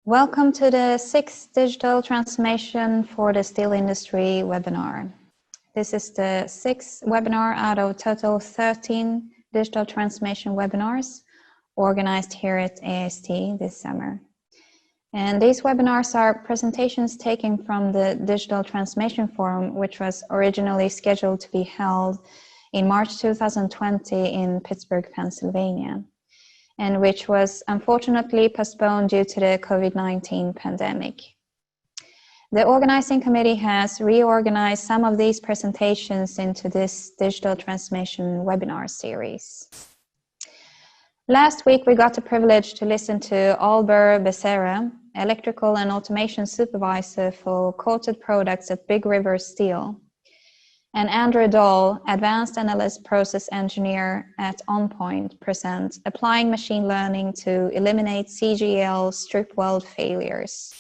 Welcome to the 6th Digital Transformation for the Steel Industry webinar. This is the 6th webinar out of total 13 digital transformation webinars organized here at AIST this summer. And these webinars are presentations taken from the Digital Transformation Forum, which was originally scheduled to be held in March 2020 in Pittsburgh, Pennsylvania, and which was unfortunately postponed due to the COVID-19 pandemic. The organizing committee has reorganized some of these presentations into this digital transformation webinar series. Last week, we got the privilege to listen to Albert Becerra, electrical and automation supervisor for coated products at Big River Steel, and Andrew Dahl, Advanced Analyst Process Engineer at OnPoint, present Applying Machine Learning to Eliminate CGL Strip Weld Failures.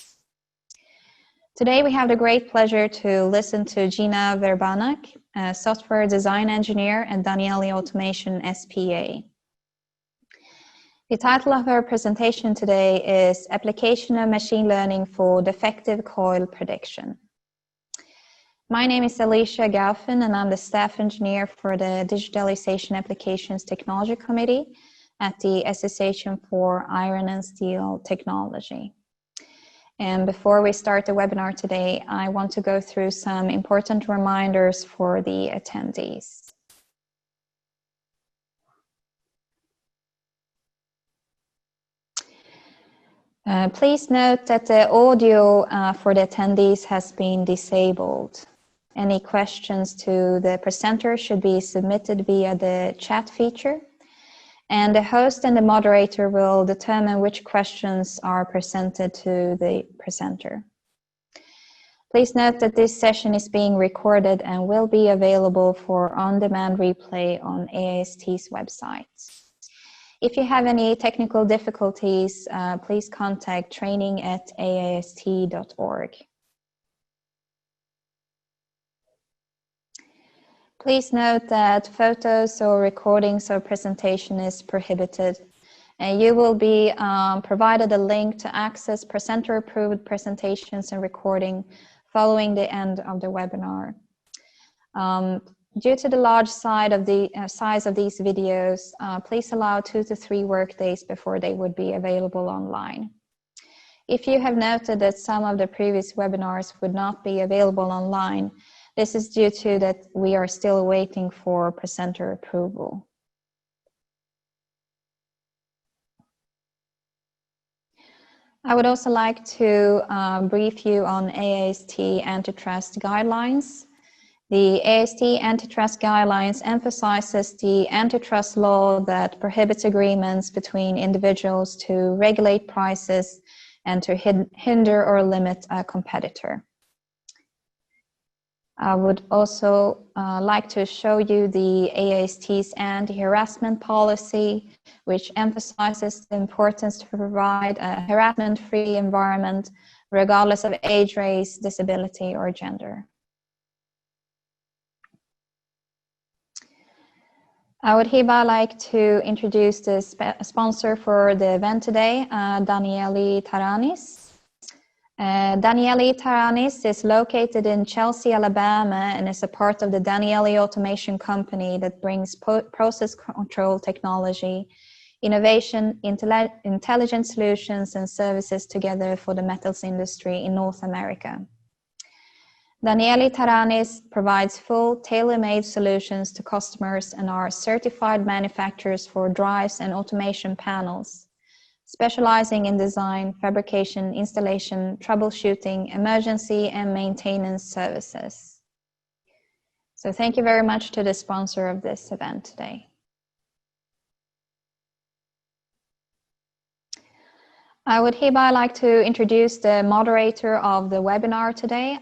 Today we have the great pleasure to listen to Gina Verbanac, a Software Design Engineer at Danieli Automation S.p.A. The title of her presentation today is Application of Machine Learning for Defective Coil Prediction. My name is Alicia Gaufen, and I'm the staff engineer for the Digitalization Applications Technology Committee at the Association for Iron and Steel Technology. And before we start the webinar today, I want to go through some important reminders for the attendees. Please note that the audio for the attendees has been disabled. Any questions to the presenter should be submitted via the chat feature, and the host and the moderator will determine which questions are presented to the presenter. Please note that this session is being recorded and will be available for on-demand replay on AIST's website. If you have any technical difficulties, please contact training@aist.org. Please note that photos or recordings of presentation is prohibited, and you will be provided a link to access presenter-approved presentations and recording following the end of the webinar. Due to the large size of these videos, please allow 2 to 3 work days before they would be available online. If you have noted that some of the previous webinars would not be available online, this is due to that we are still waiting for presenter approval. I would also like to brief you on AIST antitrust guidelines. The AIST antitrust guidelines emphasizes the antitrust law that prohibits agreements between individuals to regulate prices and to hinder or limit a competitor. I would also like to show you the AIST's anti-harassment policy, which emphasizes the importance to provide a harassment-free environment regardless of age, race, disability, or gender. I would hereby like to introduce the sponsor for the event today, Danieli Taranis. Danieli Taranis is located in Chelsea, Alabama, and is a part of the Danieli Automation company that brings process control technology, innovation, intelligent solutions, and services together for the metals industry in North America. Danieli Taranis provides full tailor-made solutions to customers and are certified manufacturers for drives and automation panels, specializing in design, fabrication, installation, troubleshooting, emergency, and maintenance services. So thank you very much to the sponsor of this event today. I would hereby like to introduce the moderator of the webinar today,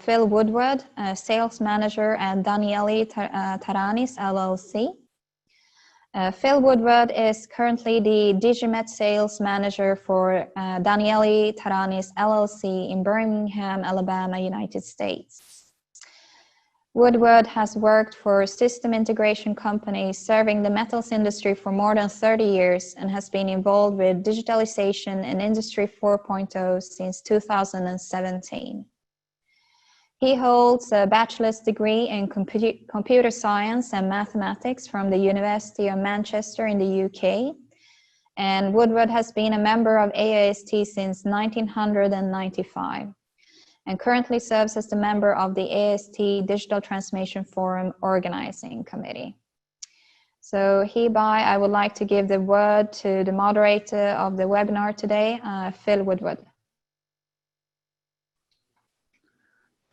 Phil Woodward, Sales Manager at Danieli Taranis, LLC. Phil Woodward is currently the Digimet Sales Manager for Danieli Taranis, LLC in Birmingham, Alabama, United States. Woodward has worked for system integration companies serving the metals industry for more than 30 years and has been involved with digitalization and Industry 4.0 since 2017. He holds a bachelor's degree in computer science and mathematics from the University of Manchester in the UK. And Woodward has been a member of AIST since 1995 and currently serves as the member of the AIST Digital Transformation Forum Organizing Committee. So hereby, I would like to give the word to the moderator of the webinar today, Phil Woodward.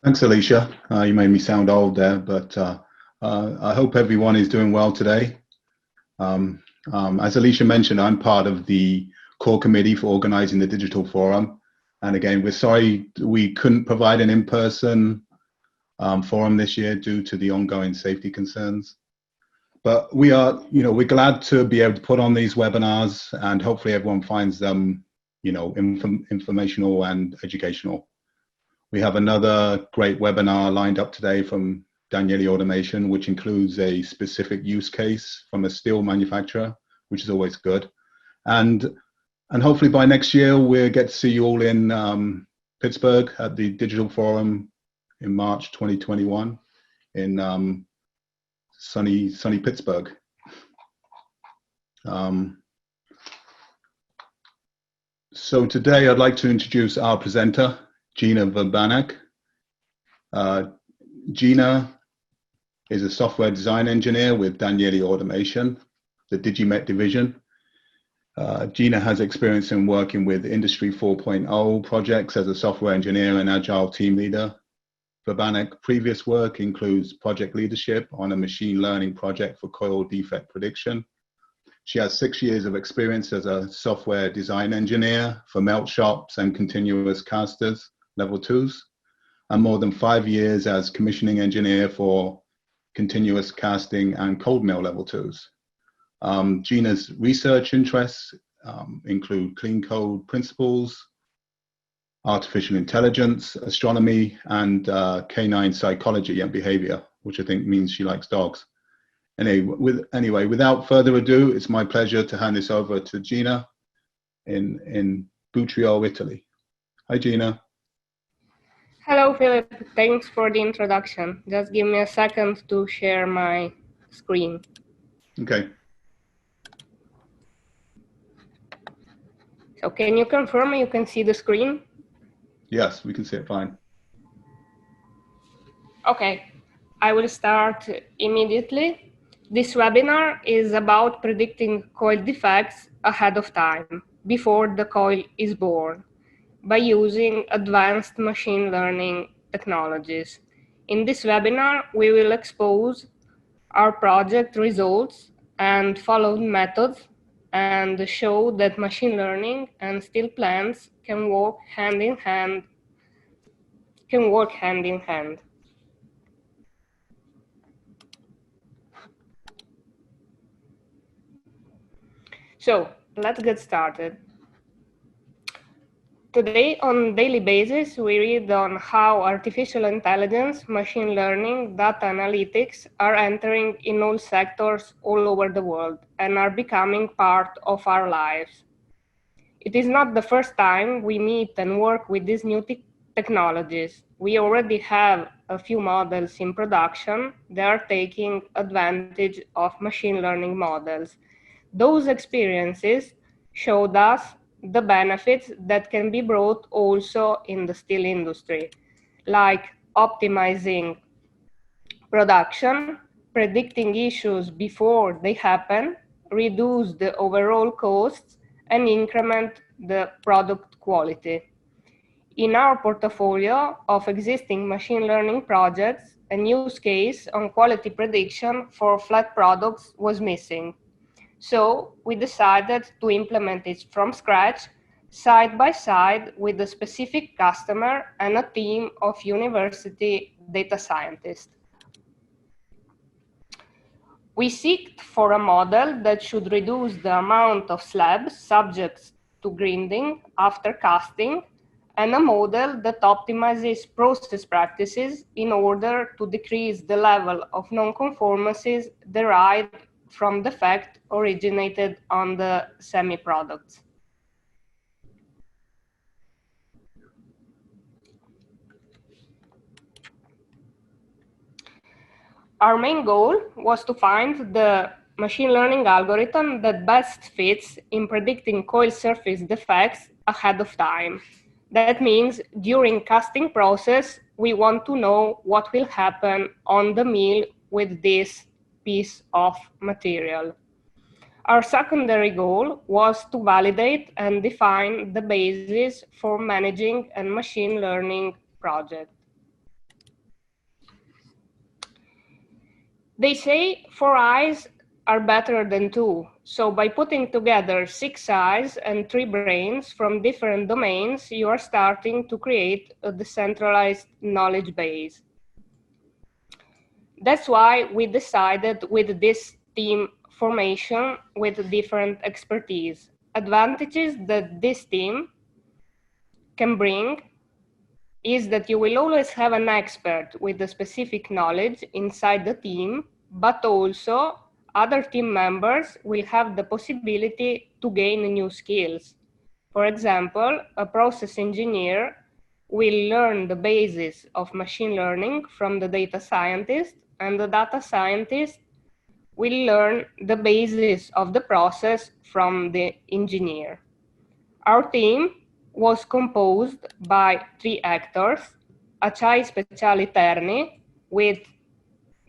Thanks, Alicia. You made me sound old there, but I hope everyone is doing well today. As Alicia mentioned, I'm part of the core committee for organizing the digital forum. And again, we're sorry we couldn't provide an in-person forum this year due to the ongoing safety concerns. But we are, we're glad to be able to put on these webinars, and hopefully everyone finds them, informational and educational. We have another great webinar lined up today from Danieli Automation, which includes a specific use case from a steel manufacturer, which is always good. And hopefully by next year, we'll get to see you all in Pittsburgh at the Digital Forum in March 2021 in sunny Pittsburgh. So today I'd like to introduce our presenter, Gina Verbanac. Gina is a software design engineer with Danieli Automation, the Digimet division. Gina has experience in working with Industry 4.0 projects as a software engineer and agile team leader. Verbanac previous work includes project leadership on a machine learning project for coil defect prediction. She has 6 years of experience as a software design engineer for melt shops and continuous casters, level 2s, and more than 5 years as commissioning engineer for continuous casting and cold mill level 2s. Gina's research interests include clean code principles, artificial intelligence, astronomy, and canine psychology and behavior, which I think means she likes dogs. Anyway, without further ado, it's my pleasure to hand this over to Gina in Butrio, Italy. Hi, Gina. Hello, Philip. Thanks for the introduction. Just give me a second to share my screen. Okay. So can you confirm you can see the screen? Yes, we can see it fine. Okay, I will start immediately. This webinar is about predicting coil defects ahead of time, before the coil is born, by using advanced machine learning technologies. In this webinar, we will expose our project results and followed methods and show that machine learning and steel plants can work hand in hand. So let's get started. Today, on a daily basis, we read on how artificial intelligence, machine learning, data analytics are entering in all sectors all over the world and are becoming part of our lives. It is not the first time we meet and work with these new technologies. We already have a few models in production that are taking advantage of machine learning models. Those experiences showed us the benefits that can be brought also in the steel industry, like optimizing production, predicting issues before they happen, reduce the overall costs, and increment the product quality. In our portfolio of existing machine learning projects, a use case on quality prediction for flat products was missing. So we decided to implement it from scratch, side by side with a specific customer and a team of university data scientists. We seeked for a model that should reduce the amount of slabs subject to grinding after casting and a model that optimizes process practices in order to decrease the level of non-conformances derived from defect originated on the semi-products. Our main goal was to find the machine learning algorithm that best fits in predicting coil surface defects ahead of time. That means during casting process, we want to know what will happen on the mill with this piece of material. Our secondary goal was to validate and define the basis for managing a machine learning project. They say 4 eyes are better than 2. So by putting together 6 eyes and 3 brains from different domains, you are starting to create a decentralized knowledge base. That's why we decided with this team formation with different expertise. Advantages that this team can bring is that you will always have an expert with a specific knowledge inside the team, but also other team members will have the possibility to gain new skills. For example, a process engineer will learn the basis of machine learning from the data scientist, and the data scientist will learn the basis of the process from the engineer. Our team was composed by 3 actors: Acciai Speciali Terni,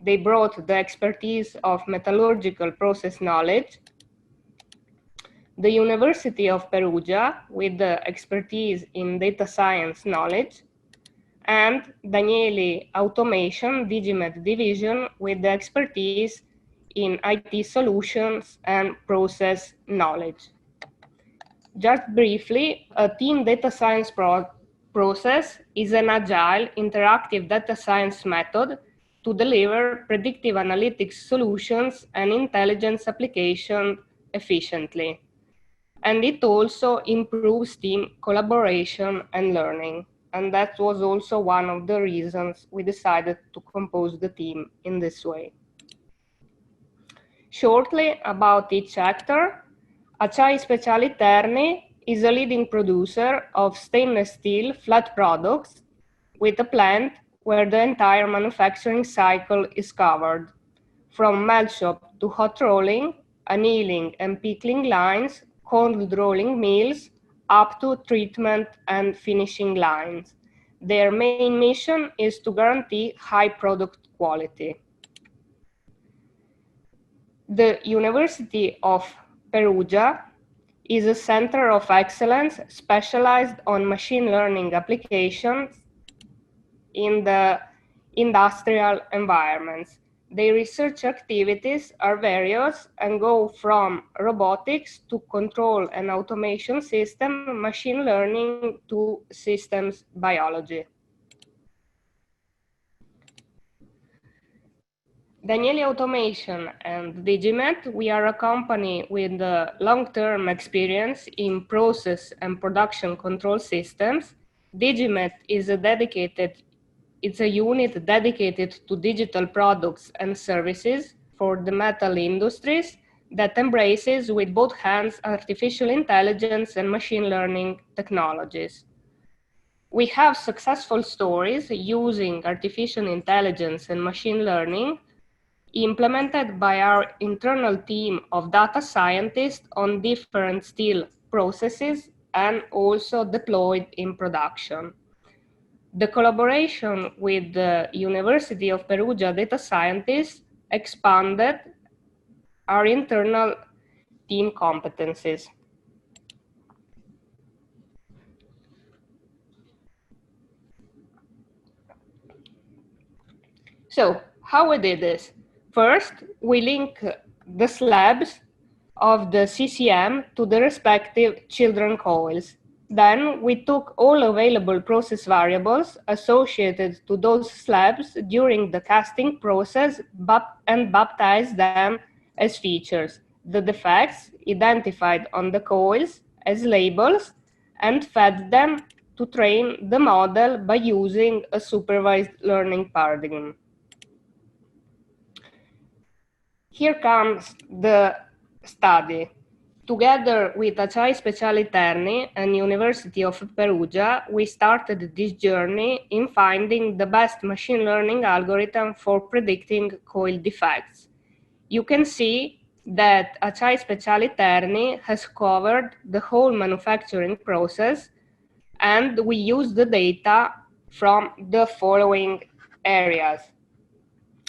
they brought the expertise of metallurgical process knowledge; the University of Perugia, with the expertise in data science knowledge; and Danieli Automation Digimet division, with the expertise in IT solutions and process knowledge. Just briefly, a team data science process is an agile, interactive data science method to deliver predictive analytics solutions and intelligence applications efficiently. And it also improves team collaboration and learning. And that was also one of the reasons we decided to compose the team in this way. Shortly about each actor, Acciai Speciali Terni is a leading producer of stainless steel flat products with a plant where the entire manufacturing cycle is covered, from melt shop to hot rolling, annealing and pickling lines, cold rolling mills, up to treatment and finishing lines. Their main mission is to guarantee high product quality. The University of Perugia is a center of excellence specialized on machine learning applications in the industrial environments. Their research activities are various and go from robotics to control and automation system, machine learning to systems biology. Danieli Automation and Digimet, we are a company with long-term experience in process and production control systems. Digimet is it's a unit dedicated to digital products and services for the metal industries that embraces with both hands artificial intelligence and machine learning technologies. We have successful stories using artificial intelligence and machine learning implemented by our internal team of data scientists on different steel processes and also deployed in production. The collaboration with the University of Perugia data scientists expanded our internal team competencies. So, how we did this? First, we link the slabs of the CCM to the respective children coils. Then we took all available process variables associated to those slabs during the casting process and baptized them as features, the defects identified on the coils as labels, and fed them to train the model by using a supervised learning paradigm. Here comes the study. Together with Acciai Speciali Terni and University of Perugia, we started this journey in finding the best machine learning algorithm for predicting coil defects. You can see that Acciai Speciali Terni has covered the whole manufacturing process, and we use the data from the following areas: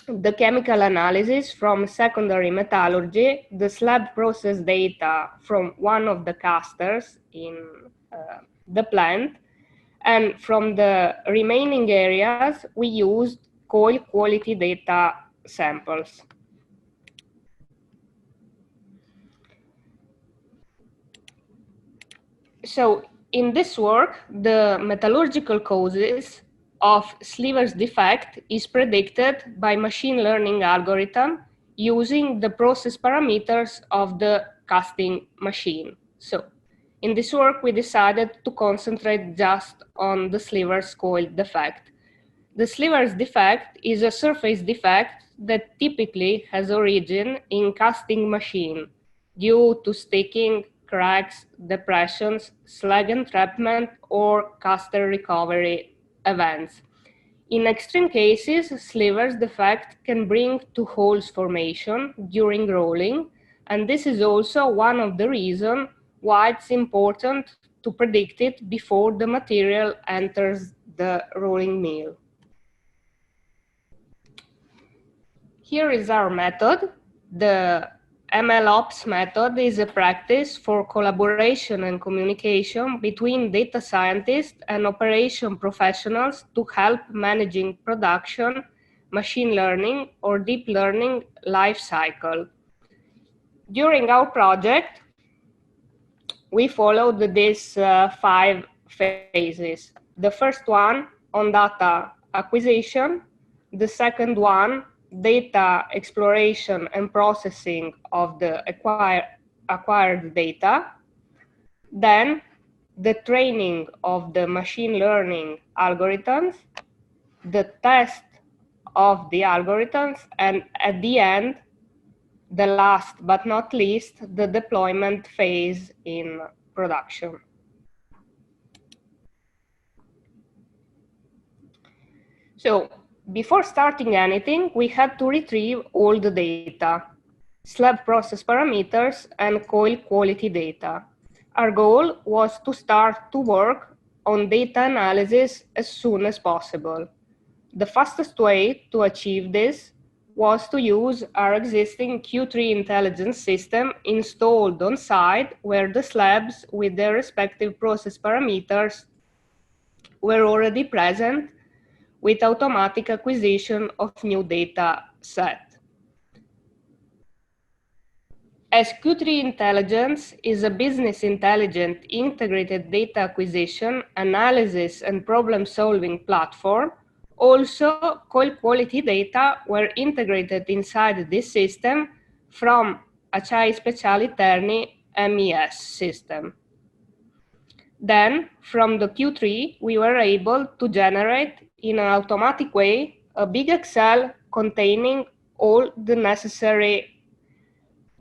the chemical analysis from secondary metallurgy, the slab process data from one of the casters in the plant, and from the remaining areas, we used coil quality data samples. So in this work, the metallurgical causes of sliver's defect is predicted by machine learning algorithm using the process parameters of the casting machine. So in this work, we decided to concentrate just on the sliver's coil defect. The sliver's defect is a surface defect that typically has origin in casting machine due to sticking, cracks, depressions, slag entrapment, or caster recovery events. In extreme cases, sliver's defect can bring to holes formation during rolling, and this is also one of the reasons why it's important to predict it before the material enters the rolling mill. Here is our method. The MLOps method is a practice for collaboration and communication between data scientists and operation professionals to help managing production, machine learning, or deep learning life cycle. During our project, we followed these 5 phases. The first one on data acquisition, the second one data exploration and processing of the acquired data, then the training of the machine learning algorithms, the test of the algorithms, and at the end, the last but not least, the deployment phase in production. So, before starting anything, we had to retrieve all the data, slab process parameters, and coil quality data. Our goal was to start to work on data analysis as soon as possible. The fastest way to achieve this was to use our existing Q3 intelligence system installed on site, where the slabs with their respective process parameters were already present, with automatic acquisition of new data set. As Q3 Intelligence is a business intelligent integrated data acquisition, analysis, and problem-solving platform, also coil quality data were integrated inside this system from Acciai Speciali Terni MES system. Then, from the Q3, we were able to generate in an automatic way a big Excel containing all the necessary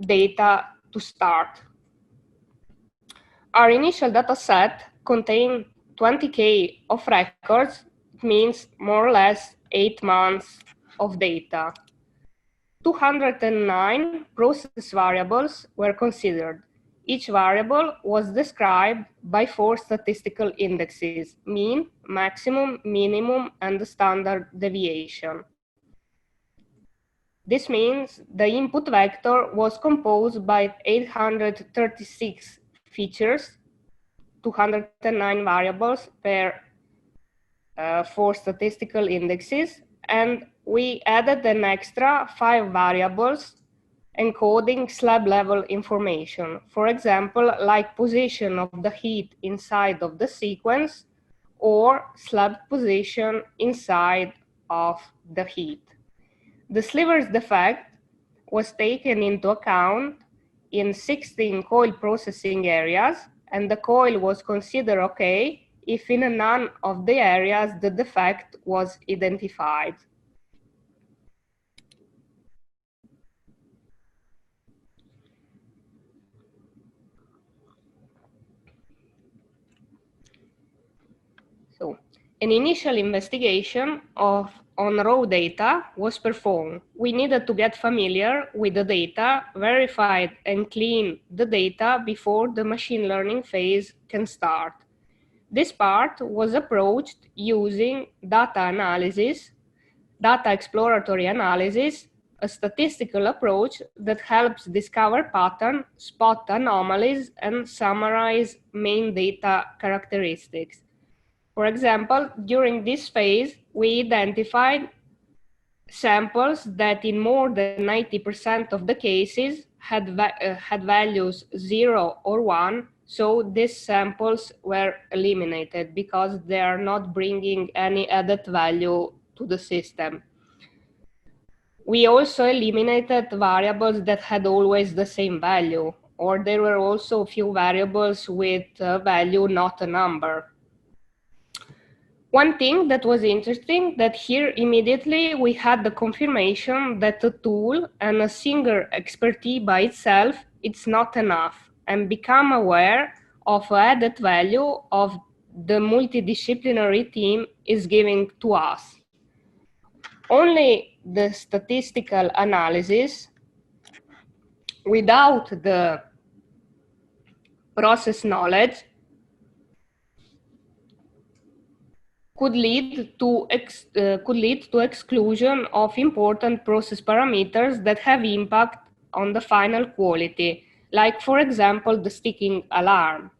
data to start. Our initial data set contained 20K of records. It means more or less 8 months of data. 209 process variables were considered. Each variable was described by 4 statistical indexes: mean, maximum, minimum, and the standard deviation. This means the input vector was composed by 836 features, 209 variables per 4 statistical indexes, and we added an extra 5 variables encoding slab level information. For example, like position of the heat inside of the sequence or slab position inside of the heat. The sliver's defect was taken into account in 16 coil processing areas, and the coil was considered okay if in none of the areas the defect was identified. So, an initial investigation on raw data was performed. We needed to get familiar with the data, verify and clean the data before the machine learning phase can start. This part was approached using data analysis, data exploratory analysis, a statistical approach that helps discover patterns, spot anomalies, and summarize main data characteristics. For example, during this phase, we identified samples that in more than 90% of the cases had values 0 or 1, so these samples were eliminated because they are not bringing any added value to the system. We also eliminated variables that had always the same value, or there were also a few variables with a value not a number. One thing that was interesting that here immediately we had the confirmation that a tool and a single expertise by itself, it's not enough, and become aware of added value of the multidisciplinary team is giving to us. Only the statistical analysis without the process knowledge could lead to exclusion of important process parameters that have impact on the final quality, like for example the sticking alarm.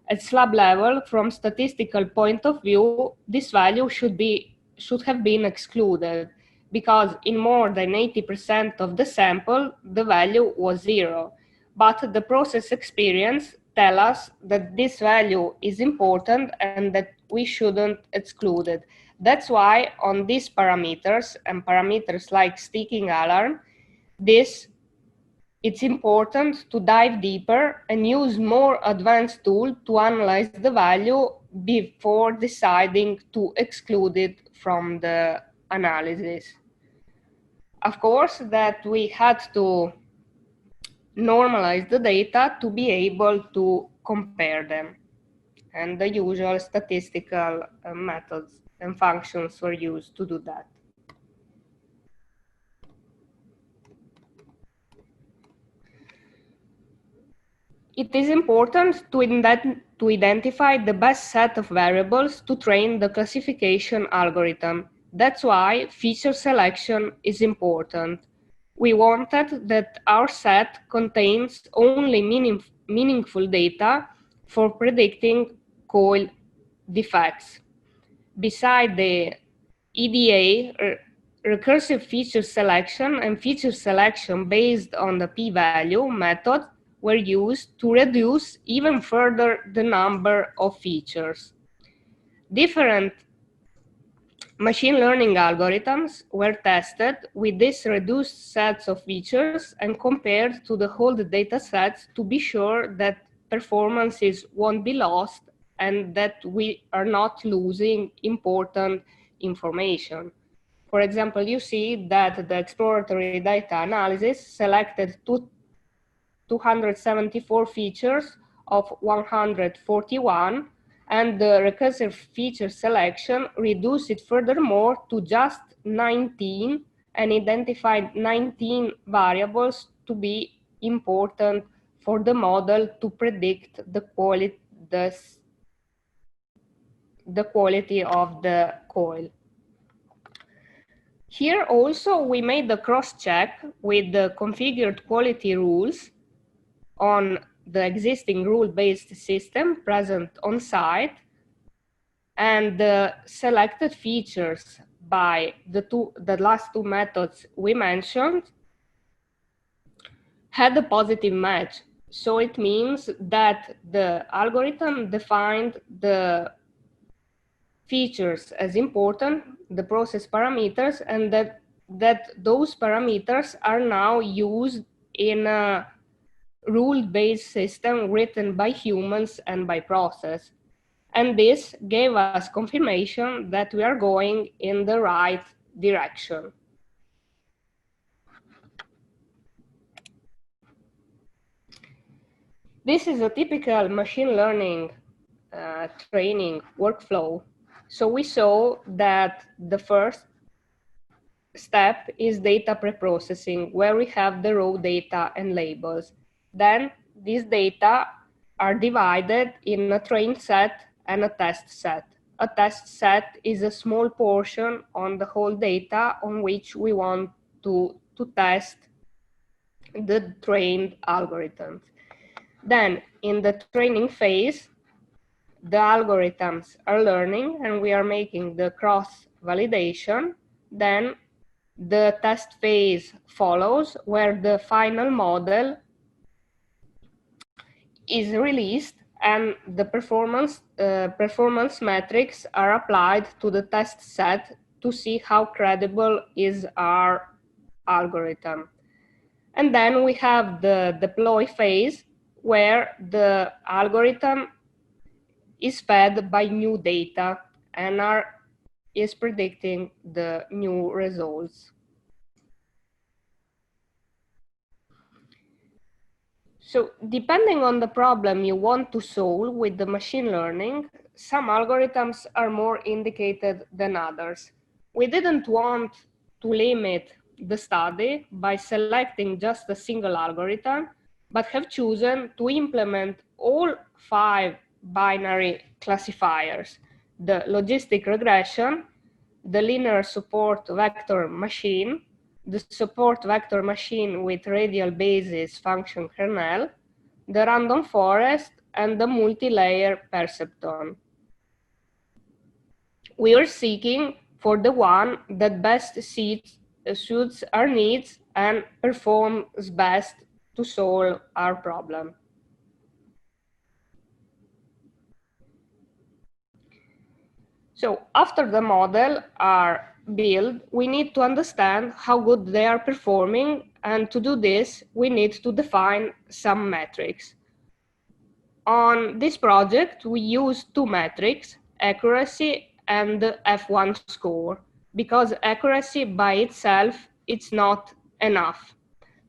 At slab level, from statistical point of view, this value should have been excluded because in more than 80% of the sample the value was 0. But the process experience tell us that this value is important and that we shouldn't exclude it. That's why on these parameters and parameters like sticking alarm, it's important to dive deeper and use more advanced tools to analyze the value before deciding to exclude it from the analysis. Of course, that we had to normalize the data to be able to compare them. And the usual statistical methods and functions were used to do that. It is important to identify the best set of variables to train the classification algorithm. That's why feature selection is important. We wanted that our set contains only meaningful data for predicting coil defects. Beside the EDA, recursive feature selection and feature selection based on the p-value method were used to reduce even further the number of features. Different machine learning algorithms were tested with these reduced sets of features and compared to the whole data sets to be sure that performances won't be lost and that we are not losing important information. For example, you see that the exploratory data analysis selected 274 features of 141, and the recursive feature selection reduced it furthermore to just 19 and identified 19 variables to be important for the model to predict the quality of the coil. Here also we made the cross-check with the configured quality rules on the existing rule-based system present on site, and the selected features by the last two methods we mentioned had a positive match. So it means that the algorithm defined the features as important, the process parameters, and that those parameters are now used in a rule-based system written by humans and by process. And this gave us confirmation that we are going in the right direction. This is a typical machine learning training workflow. So we saw that the first step is data preprocessing, where we have the raw data and labels. Then these data are divided in a trained set and a test set. A test set is a small portion on the whole data on which we want to test the trained algorithms. Then in the training phase, the algorithms are learning and we are making the cross validation. Then the test phase follows, where the final model is released and the performance metrics are applied to the test set to see how credible is our algorithm. And then we have the deploy phase, where the algorithm is fed by new data and is predicting the new results. So depending on the problem you want to solve with the machine learning, some algorithms are more indicated than others. We didn't want to limit the study by selecting just a single algorithm, but have chosen to implement all 5 binary classifiers: the logistic regression, the linear support vector machine, the support vector machine with radial basis function kernel, the random forest, and the multi-layer perceptron. We are seeking for the one that best suits our needs and performs best to solve our problem. So after the model are built, we need to understand how good they are performing, and to do this, we need to define some metrics. On this project, we use 2 metrics, accuracy and the F1 score, because accuracy by itself, it's not enough.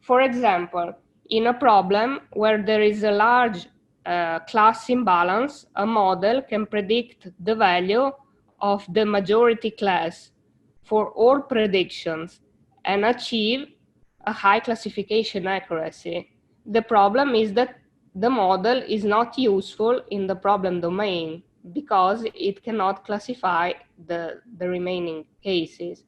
For example, in a problem where there is a large class imbalance, a model can predict the value of the majority class for all predictions and achieve a high classification accuracy. The problem is that the model is not useful in the problem domain because it cannot classify the remaining cases.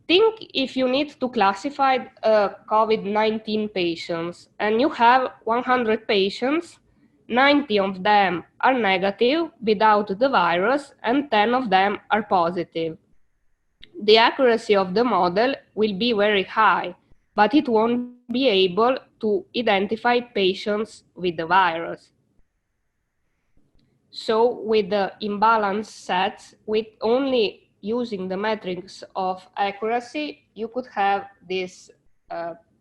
Think if you need to classify COVID-19 patients and you have 100 patients, 90 of them are negative without the virus and 10 of them are positive. The accuracy of the model will be very high, but it won't be able to identify patients with the virus. So with the imbalanced sets, with only using the metrics of accuracy, you could have this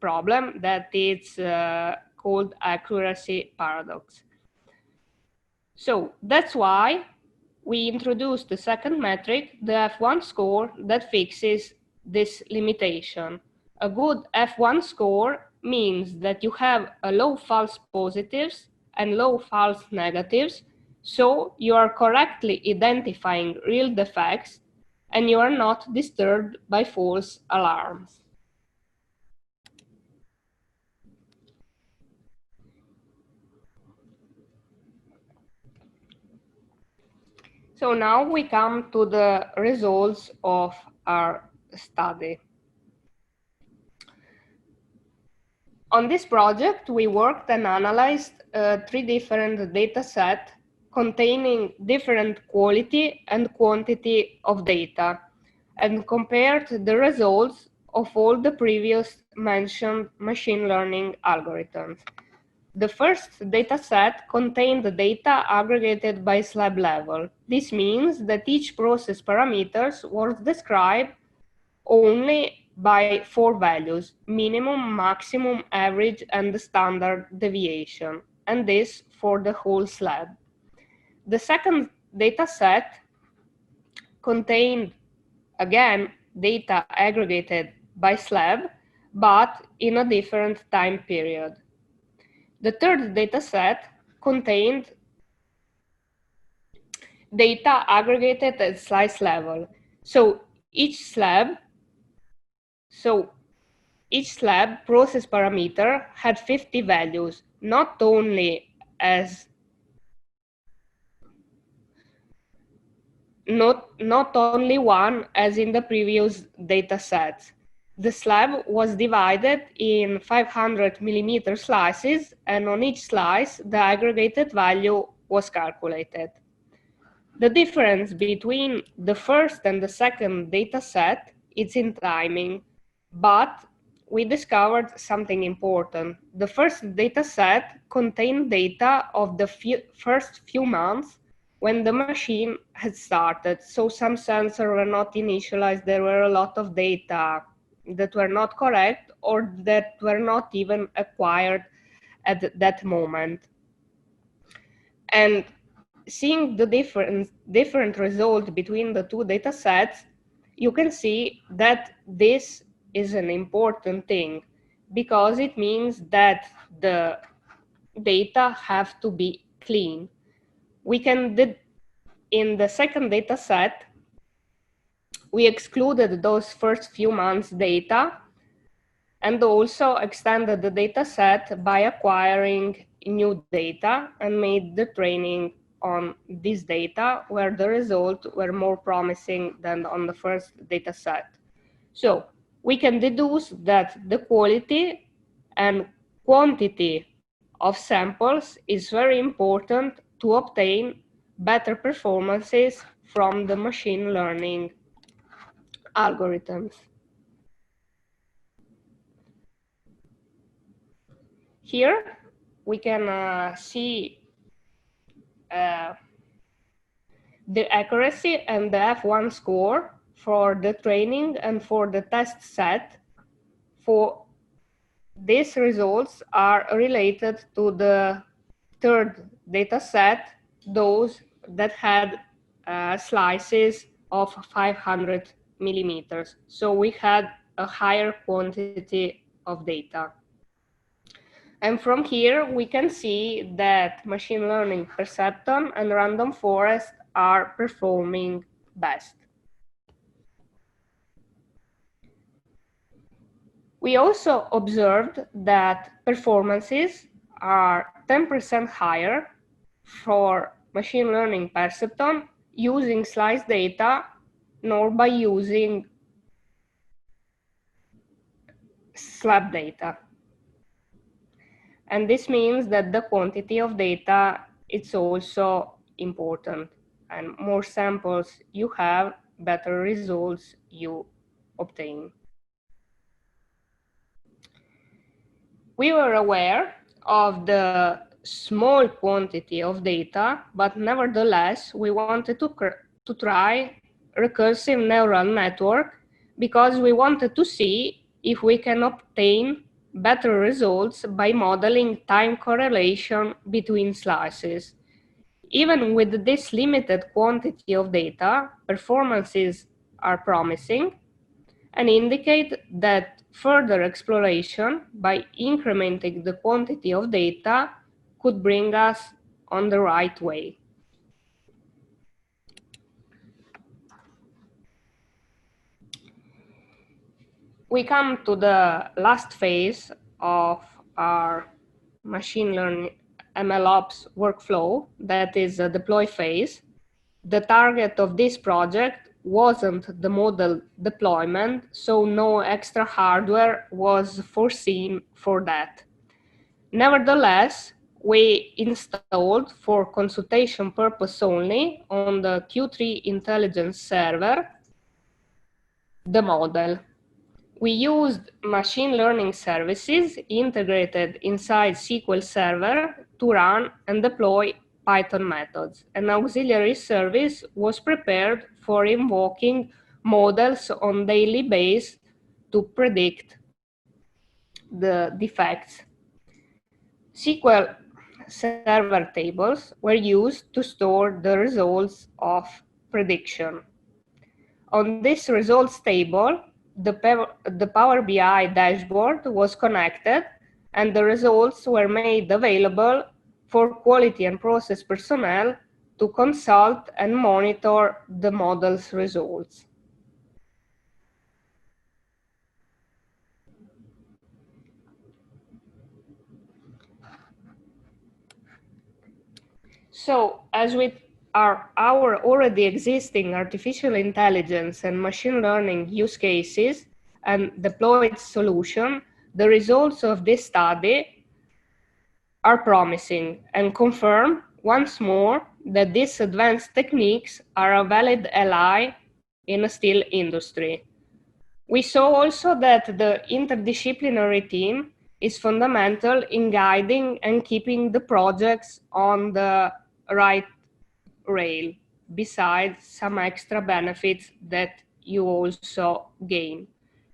problem that is called accuracy paradox. So that's why we introduced the second metric, the F1 score, that fixes this limitation. A good F1 score means that you have a low false positives and low false negatives, so you are correctly identifying real defects and you are not disturbed by false alarms. So now we come to the results of our study. On this project, we worked and analyzed 3 different data sets containing different quality and quantity of data and compared the results of all the previous mentioned machine learning algorithms. The first data set contained the data aggregated by slab level. This means that each process parameters was described only by 4 values: minimum, maximum, average, and the standard deviation, and this for the whole slab. The second data set contained, again, data aggregated by slab, but in a different time period. The third data set contained data aggregated at slice level. So each slab process parameter had 50 values, not only one as in the previous data sets. The slab was divided in 500 millimeter slices, and on each slice, the aggregated value was calculated. The difference between the first and the second data set is in timing, but we discovered something important. The first data set contained data of the first few months when the machine had started. So some sensors were not initialized, there were a lot of data that were not correct or that were not even acquired at that moment. And seeing the different result between the two data sets, you can see that this is an important thing because it means that the data have to be clean. We can, in the second data set, we excluded those first few months data and also extended the data set by acquiring new data and made the training on this data where the results were more promising than on the first data set. So we can deduce that the quality and quantity of samples is very important to obtain better performances from the machine learning algorithms. Here we can see the accuracy and the F1 score for the training and for the test set. For these results are related to the third data set, those that had slices of 500 millimeters. So we had a higher quantity of data. And from here, we can see that machine learning perceptron and random forest are performing best. We also observed that performances are 10% higher for machine learning perceptron using slice data, nor by using slab data. And this means that the quantity of data is also important. And more samples you have, better results you obtain. We were aware of the small quantity of data, but nevertheless, we wanted to try recursive neural network because we wanted to see if we can obtain better results by modeling time correlation between slices. Even with this limited quantity of data, performances are promising and indicate that further exploration by incrementing the quantity of data could bring us on the right way. We come to the last phase of our machine learning MLOps workflow, that is the deploy phase. The target of this project wasn't the model deployment, so no extra hardware was foreseen for that. Nevertheless, we installed for consultation purpose only on the Q3 intelligence server the model. We used machine learning services integrated inside SQL Server to run and deploy Python methods. An auxiliary service was prepared for invoking models on daily basis to predict the defects. SQL server tables were used to store the results of prediction. On this results table, the Power BI dashboard was connected and the results were made available for quality and process personnel to consult and monitor the model's results. So, as with our already existing artificial intelligence and machine learning use cases and deployed solution, the results of this study are promising and confirm once more that these advanced techniques are a valid ally in the steel industry. We saw also that the interdisciplinary team is fundamental in guiding and keeping the projects on the right rail, besides some extra benefits that you also gain.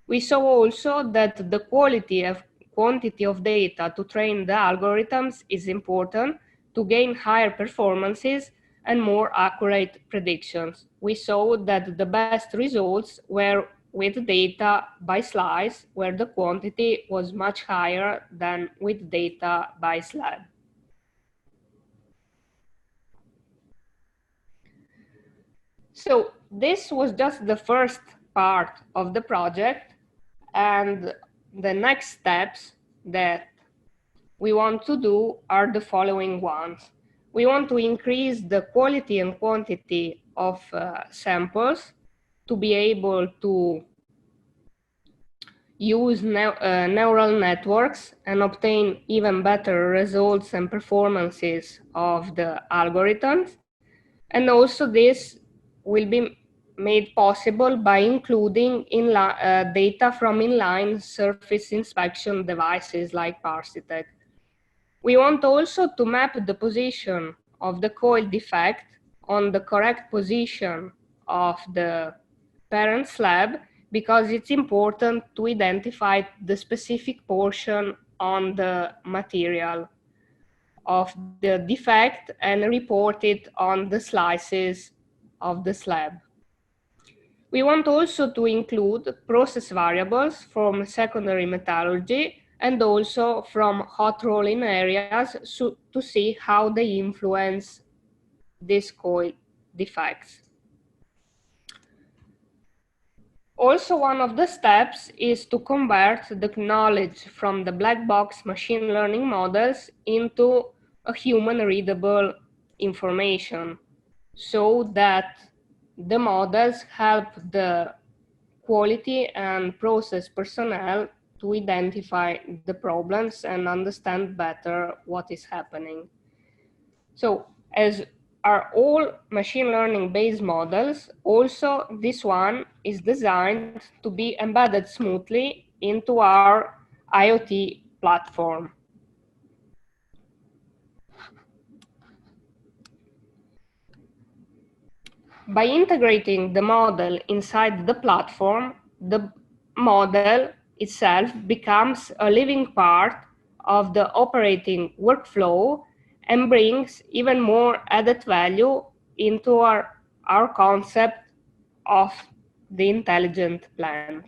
We saw also that the quality of quantity of data to train the algorithms is important to gain higher performances and more accurate predictions. We saw that the best results were with data by slice, where the quantity was much higher than with data by slab. So this was just the first part of the project, and the next steps that we want to do are the following ones. We want to increase the quality and quantity of samples to be able to use neural networks and obtain even better results and performances of the algorithms. And also this will be made possible by including data from inline surface inspection devices like Parsitech. We want also to map the position of the coil defect on the correct position of the parent slab, because it's important to identify the specific portion on the material of the defect and report it on the slices of the slab. We want also to include process variables from secondary metallurgy and also from hot rolling areas to see how they influence these coil defects. Also, one of the steps is to convert the knowledge from the black box machine learning models into a human readable information, so that the models help the quality and process personnel to identify the problems and understand better what is happening. So, as are all machine learning based models, also this one is designed to be embedded smoothly into our IoT platform. By integrating the model inside the platform, the model itself becomes a living part of the operating workflow and brings even more added value into our concept of the intelligent plant.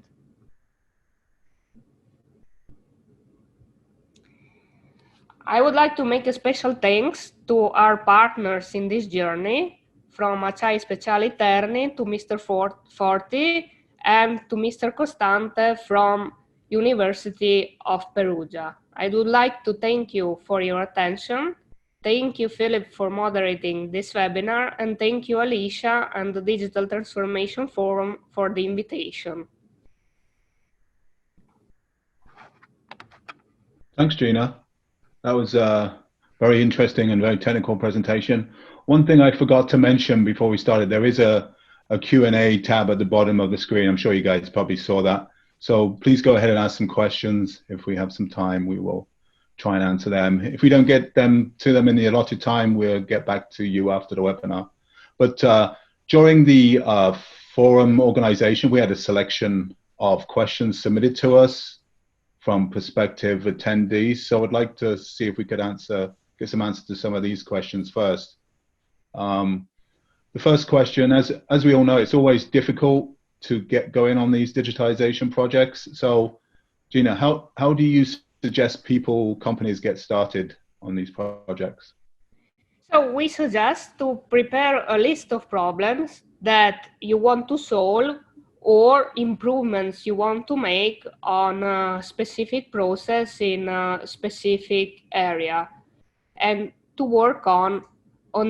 I would like to make a special thanks to our partners in this journey, from Acciai Speciali Terni to Mr. Forti and to Mr. Costante from University of Perugia. I would like to thank you for your attention. Thank you, Philip, for moderating this webinar, and thank you, Alicia and the Digital Transformation Forum for the invitation. Thanks, Gina. That was a very interesting and very technical presentation. One thing I forgot to mention before we started, there is a Q&A tab at the bottom of the screen. I'm sure you guys probably saw that. So please go ahead and ask some questions. If we have some time, we will try and answer them. If we don't get to them in the allotted time, we'll get back to you after the webinar. But during the forum organization, we had a selection of questions submitted to us from prospective attendees. So I'd like to see if we could answer get some answers to some of these questions first. The first question, as we all know, it's always difficult to get going on these digitization projects. So, Gina, how do you suggest companies get started on these projects? So we suggest to prepare a list of problems that you want to solve or improvements you want to make on a specific process in a specific area, and to work on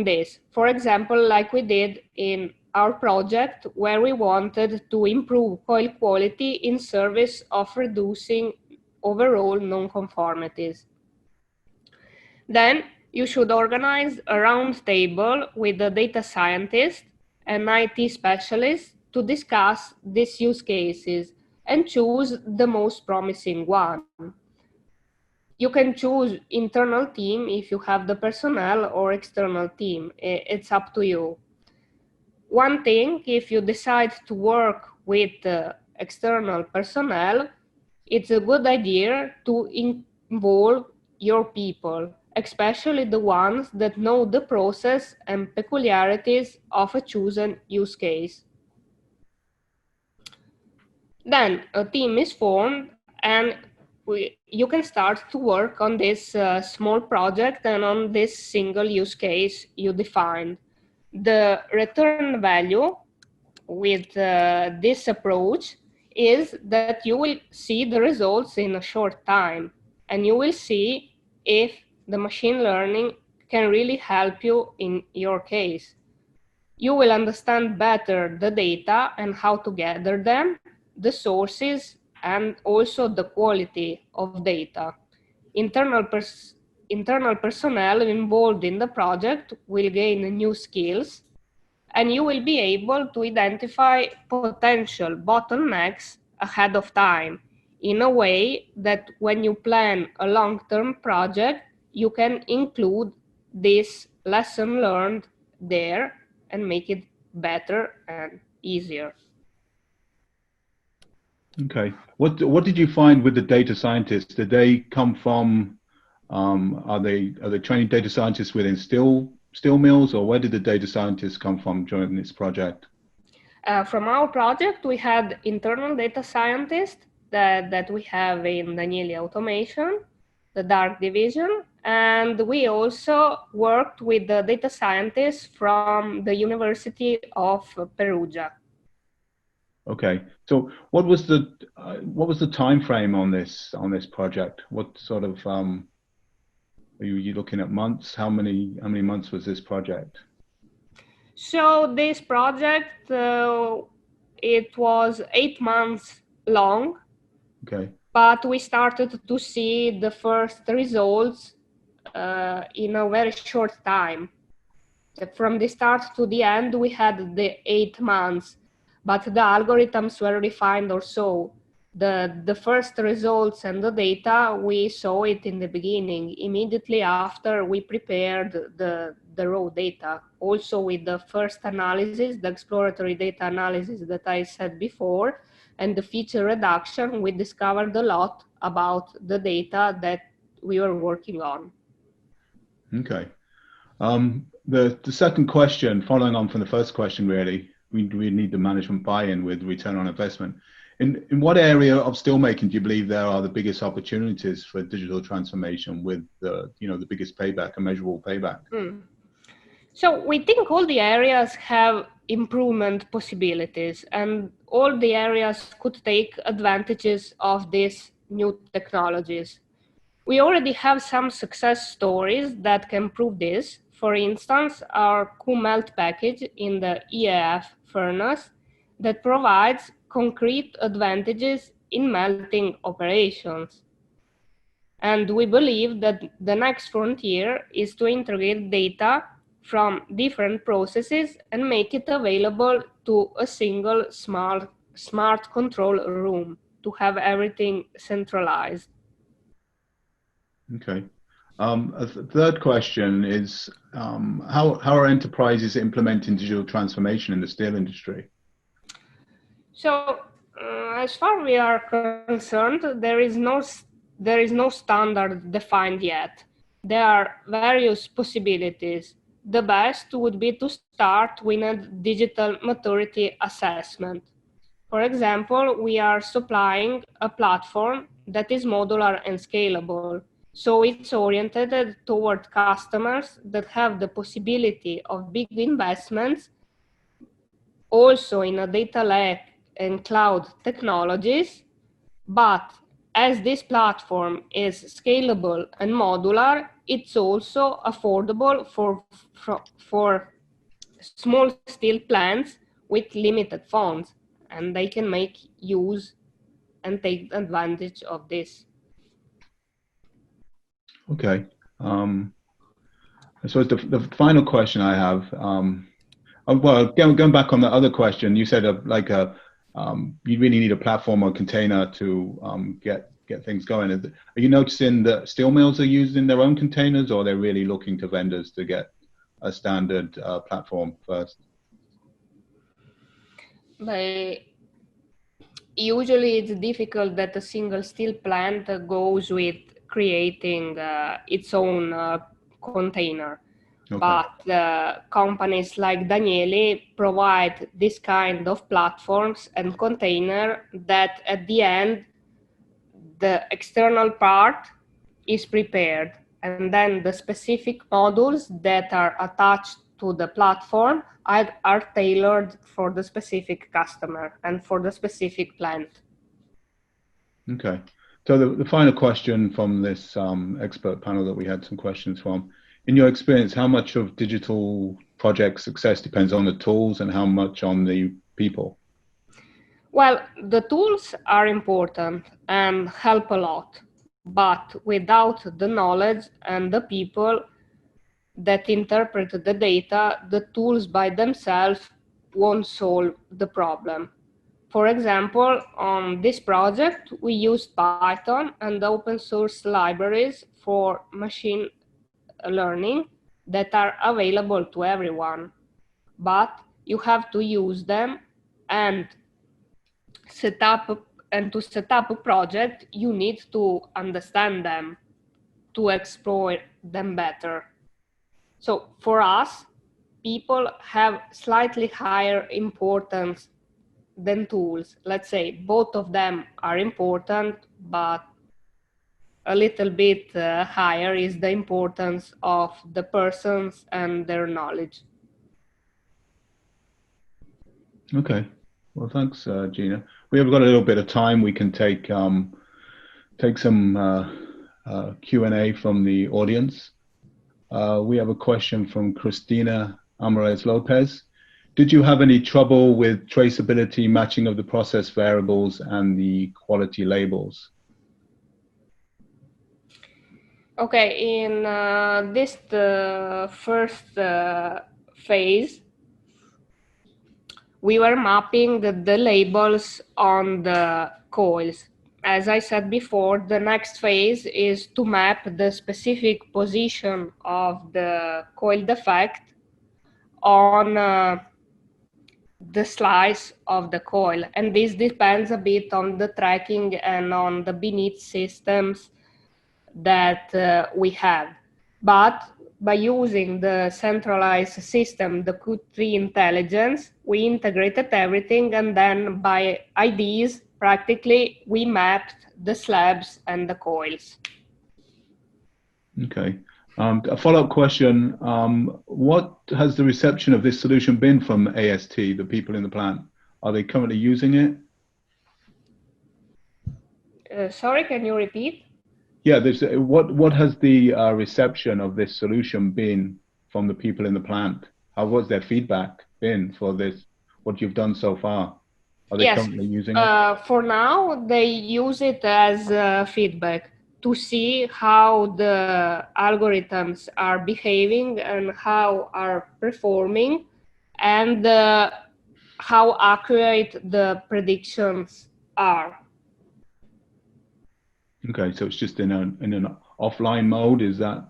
this. For example, like we did in our project where we wanted to improve coil quality in service of reducing overall non-conformities. Then you should organize a round table with a data scientist and IT specialist to discuss these use cases and choose the most promising one. You can choose internal team if you have the personnel, or external team. It's up to you. One thing, if you decide to work with external personnel, it's a good idea to involve your people, especially the ones that know the process and peculiarities of a chosen use case. Then a team is formed, and you can start to work on this small project and on this single use case you defined. The return value with this approach is that you will see the results in a short time, and you will see if the machine learning can really help you in your case. You will understand better the data and how to gather them, the sources, and also the quality of data. Internal personnel involved in the project will gain new skills, and you will be able to identify potential bottlenecks ahead of time in a way that when you plan a long-term project, you can include this lesson learned there and make it better and easier. Okay. What did you find with the data scientists? Did they come from, are they trained data scientists within steel mills, or where did the data scientists come from during this project? From our project, we had internal data scientists that we have in Danieli Automation, the dark division, and we also worked with the data scientists from the University of Perugia. Okay, so what was the time frame on this project? What sort of are you looking at months? How many months was this project? So this project it was 8 months long. Okay. But we started to see the first results in a very short time. From the start to the end, we had the 8 months, but the algorithms were refined or so. The first results and the data, we saw it in the beginning, immediately after we prepared the raw data. Also with the first analysis, the exploratory data analysis that I said before, and the feature reduction, we discovered a lot about the data that we were working on. Okay. The second question, following on from the first question, really, we need the management buy-in with return on investment. In what area of steelmaking do you believe there are the biggest opportunities for digital transformation with the biggest payback, a measurable payback? So we think all the areas have improvement possibilities, and all the areas could take advantages of these new technologies. We already have some success stories that can prove this. For instance, our Q-melt package in the EAF furnace that provides concrete advantages in melting operations. And we believe that the next frontier is to integrate data from different processes and make it available to a single smart control room to have everything centralized. Okay. A third question is, how are enterprises implementing digital transformation in the steel industry? So, as far as we are concerned, there is no standard defined yet. there are various possibilities. The best would be to start with a digital maturity assessment. For example, we are supplying a platform that is modular and scalable. So it's oriented toward customers that have the possibility of big investments, also in a data lake and cloud technologies. But as this platform is scalable and modular, it's also affordable for small steel plants with limited funds, and they can make use and take advantage of this. Okay. So the final question I have, well, going back on the other question, you said you really need a platform or container to get things going. Are you noticing that steel mills are using their own containers, or they're really looking to vendors to get a standard platform first? But usually it's difficult that a single steel plant goes with creating its own container. Okay. But companies like Danieli provide this kind of platforms and container that at the end, the external part is prepared, and then the specific modules that are attached to the platform are tailored for the specific customer and for the specific plant. Okay. So the final question from this expert panel that we had some questions from, in your experience, how much of digital project success depends on the tools and how much on the people? Well, the tools are important and help a lot, but without the knowledge and the people that interpret the data, the tools by themselves won't solve the problem. For example, on this project, we used Python and open source libraries for machine learning that are available to everyone, but you have to use them, and to set up a project, you need to understand them to explore them better. So for us, people have slightly higher importance than tools. Let's say both of them are important, but a little bit higher is the importance of the persons and their knowledge. Okay. Well, thanks, Gina. We have got a little bit of time. We can take some Q&A from the audience. We have a question from Cristina Amarez Lopez. Did you have any trouble with traceability, matching of the process variables and the quality labels? Okay, in this first phase, we were mapping the labels on the coils. As I said before, the next phase is to map the specific position of the coil defect on the slice of the coil. And this depends a bit on the tracking and on the beneath systems that we have. But by using the centralized system, the Q3 intelligence, we integrated everything, and then by IDs, practically, we mapped the slabs and the coils. Okay. A follow-up question. What has the reception of this solution been from AIST, the people in the plant? Are they currently using it? Sorry, can you repeat? Yeah, what has the reception of this solution been from the people in the plant? How was their feedback been for this, what you've done so far? Are they currently using it? For now, they use it as feedback to see how the algorithms are behaving and how are performing, and how accurate the predictions are. Okay, so it's just in an offline mode. Is there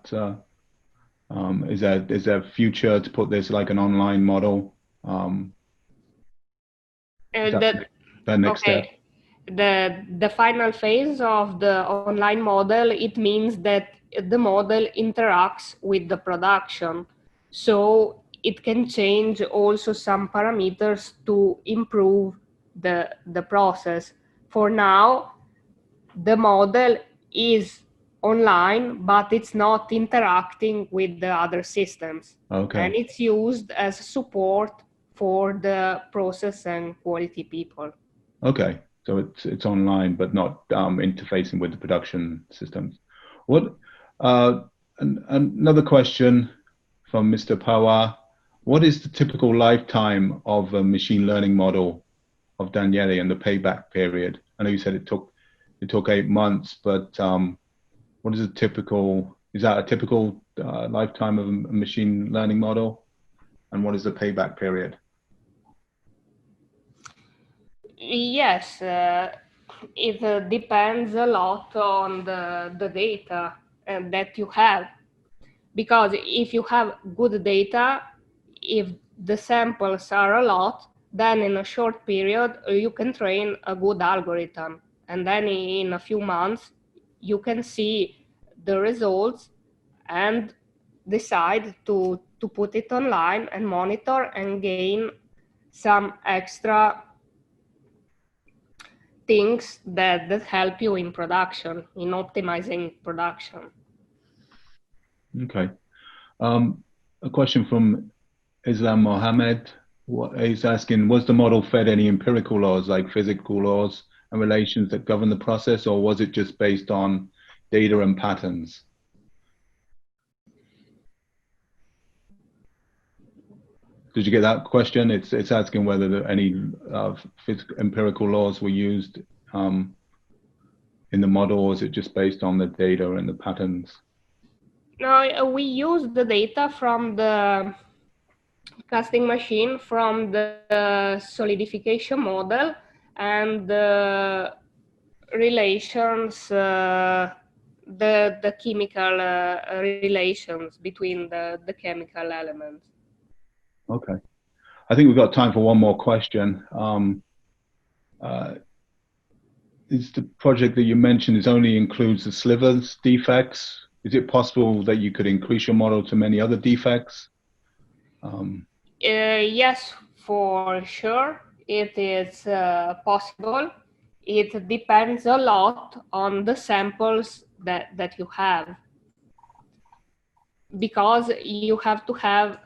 a future to put this like an online model? The next step? The final phase of the online model, it means that the model interacts with the production. So it can change also some parameters to improve the process. For now, the model is online, but it's not interacting with the other systems. Okay. And it's used as support for the process and quality people. Okay, so it's online, but not interfacing with the production systems. What? Another question from Mr. S.p.A. What is the typical lifetime of a machine learning model of Danieli and the payback period? I know you said it took 8 months, but what is a typical? Is that a typical lifetime of a machine learning model? And what is the payback period? Yes, it depends a lot on the data that you have. Because if you have good data, if the samples are a lot, then in a short period, you can train a good algorithm. And then in a few months, you can see the results and decide to put it online and monitor and gain some extra things that help you in production, in optimizing production. Okay. A question from Islam Mohammed. He's asking, was the model fed any empirical laws like physical laws and relations that govern the process, or was it just based on data and patterns? Did you get that question? It's asking whether any empirical laws were used in the model, or is it just based on the data and the patterns? No, we use the data from the casting machine, from the solidification model, and the relations, the chemical relations between the chemical elements. Okay. I think we've got time for one more question. Is the project that you mentioned only includes the slivers defects? Is it possible that you could increase your model to many other defects? Yes, for sure, it is possible. It depends a lot on the samples that you have, because you have to have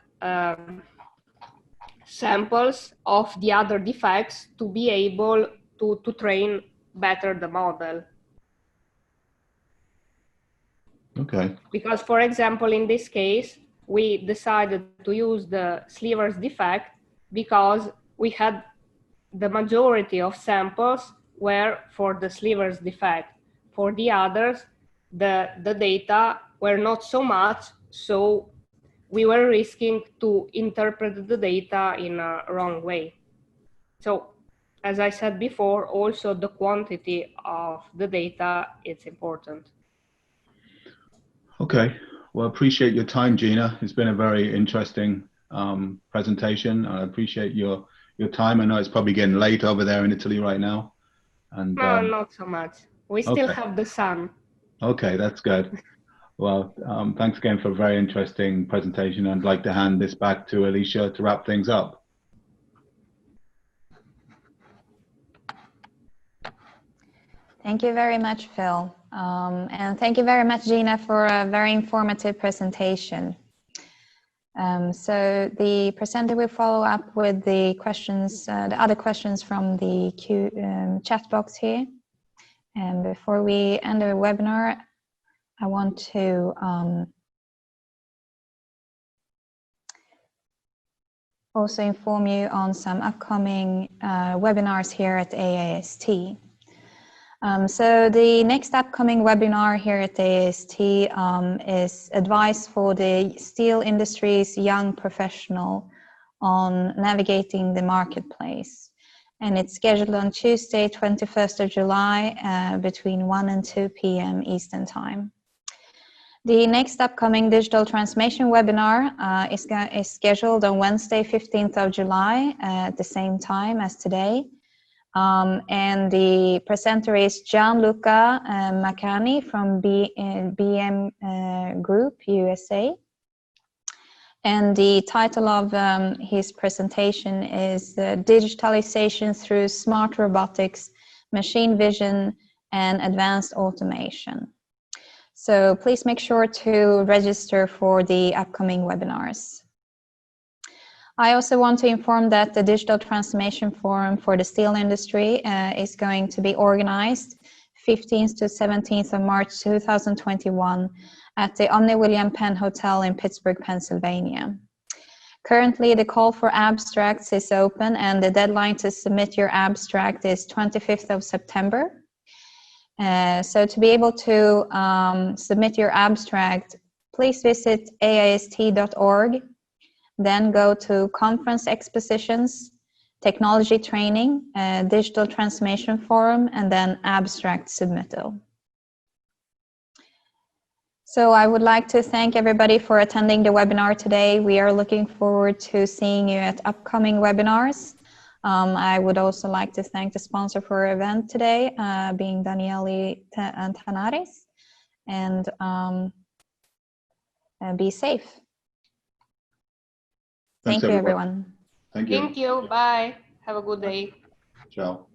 samples of the other defects to be able to train better the model. Okay. Because, for example, in this case, we decided to use the slivers defect because we had the majority of samples were for the slivers defect. For the others, the data were not so much, so we were risking to interpret the data in a wrong way. So, as I said before, also the quantity of the data is important. Okay. Well, I appreciate your time, Gina. It's been a very interesting presentation. I appreciate your time. I know it's probably getting late over there in Italy right now. And no, not so much. We still have the sun. Okay, that's good. Well, thanks again for a very interesting presentation. I'd like to hand this back to Alicia to wrap things up. Thank you very much, Phil. And thank you very much, Gina, for a very informative presentation. So the presenter will follow up with the questions, the other questions from the chat box here. And before we end the webinar, I want to also inform you on some upcoming webinars here at AIST. So the next upcoming webinar here at AIST is advice for the steel industry's young professional on navigating the marketplace. And it's scheduled on Tuesday, 21st of July, between 1 and 2 p.m. Eastern Time. The next upcoming digital transformation webinar is scheduled on Wednesday, 15th of July, at the same time as today. And the presenter is Gianluca Macani from BM Group, USA. And the title of his presentation is Digitalization through Smart Robotics, Machine Vision, and Advanced Automation. So please make sure to register for the upcoming webinars. I also want to inform that the Digital Transformation Forum for the steel industry is going to be organized 15th to 17th of March 2021 at the Omni William Penn Hotel in Pittsburgh, Pennsylvania. Currently, the call for abstracts is open and the deadline to submit your abstract is 25th of September. So to be able to submit your abstract, please visit AIST.org. Then go to Conference Expositions, Technology Training, Digital Transformation Forum, and then Abstract Submittal. So I would like to thank everybody for attending the webinar today. We are looking forward to seeing you at upcoming webinars. I would also like to thank the sponsor for our event today, being Danieli Tanaris, and be safe. Thanks, Thank you, everyone. Thank you. Thank you. Bye. Have a good day. Ciao.